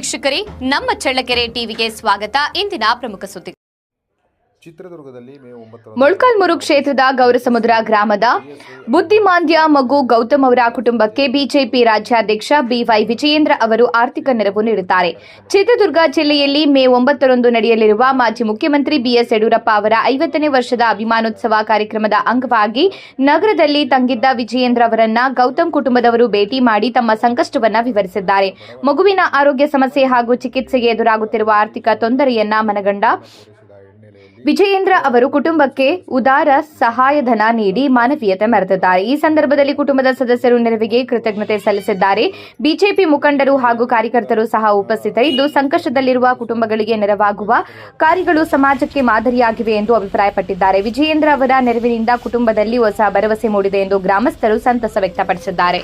ವೀಕ್ಷಕರೇ, ನಮ್ಮ ಚಳ್ಳಕೆರೆ ಟಿವಿಗೆ ಸ್ವಾಗತ. ಇಂದಿನ ಪ್ರಮುಖ ಸುದ್ದಿ. ಚಿತ್ರದುರ್ಗದಲ್ಲಿ ಮೊಳಕಾಲ್ಮೂರು ಕ್ಷೇತ್ರದ ಗೌರಸಮುದ್ರ ಗ್ರಾಮದ ಬುದ್ಧಿಮಾಂದ್ಯ ಮಗು ಗೌತಮ್ ಅವರ ಕುಟುಂಬಕ್ಕೆ ಬಿಜೆಪಿ ರಾಜ್ಯಾಧ್ಯಕ್ಷ ಬಿವೈ ವಿಜಯೇಂದ್ರ ಅವರು ಆರ್ಥಿಕ ನೆರವು ನೀಡುತ್ತಾರೆ. ಚಿತ್ರದುರ್ಗ ಜಿಲ್ಲೆಯಲ್ಲಿ ಮೇ 9ರಂದು ನಡೆಯಲಿರುವ ಮಾಜಿ ಮುಖ್ಯಮಂತ್ರಿ ಬಿಎಸ್ ಯಡಿಯೂರಪ್ಪ ಅವರ 50ನೇ ವರ್ಷದ ಅಭಿಮಾನೋತ್ಸವ ಕಾರ್ಯಕ್ರಮದ ಅಂಗವಾಗಿ ನಗರದಲ್ಲಿ ತಂಗಿದ್ದ ವಿಜಯೇಂದ್ರ ಅವರನ್ನ ಗೌತಮ್ ಕುಟುಂಬದವರು ಭೇಟಿ ಮಾಡಿ ತಮ್ಮ ಸಂಕಷ್ಟವನ್ನ ವಿವರಿಸಿದ್ದಾರೆ. ಮಗುವಿನ ಆರೋಗ್ಯ ಸಮಸ್ಯೆ ಹಾಗೂ ಚಿಕಿತ್ಸೆಗೆ ಎದುರಾಗುತ್ತಿರುವ ಆರ್ಥಿಕ ತೊಂದರೆಯನ್ನ ಮನಗಂಡ ವಿಜಯೇಂದ್ರ ಅವರು ಕುಟುಂಬಕ್ಕೆ ಉದಾರ ಸಹಾಯಧನ ನೀಡಿ ಮಾನವೀಯತೆ ಮೆರೆದಿದ್ದಾರೆ. ಈ ಸಂದರ್ಭದಲ್ಲಿ ಕುಟುಂಬದ ಸದಸ್ಯರು ನೆರವಿಗೆ ಕೃತಜ್ಞತೆ ಸಲ್ಲಿಸಿದ್ದಾರೆ. ಬಿಜೆಪಿ ಮುಖಂಡರು ಹಾಗೂ ಕಾರ್ಯಕರ್ತರು ಸಹ ಉಪಸ್ಥಿತರಿದ್ದು ಸಂಕಷ್ಟದಲ್ಲಿರುವ ಕುಟುಂಬಗಳಿಗೆ ನೆರವಾಗುವ ಕಾರ್ಯಗಳು ಸಮಾಜಕ್ಕೆ ಮಾದರಿಯಾಗಿವೆ ಎಂದು ಅಭಿಪ್ರಾಯಪಟ್ಟಿದ್ದಾರೆ. ವಿಜಯೇಂದ್ರ ಅವರ ನೆರವಿನಿಂದ ಕುಟುಂಬದಲ್ಲಿ ಹೊಸ ಭರವಸೆ ಮೂಡಿದೆ ಎಂದು ಗ್ರಾಮಸ್ಥರು ಸಂತಸ ವ್ಯಕ್ತಪಡಿಸಿದ್ದಾರೆ.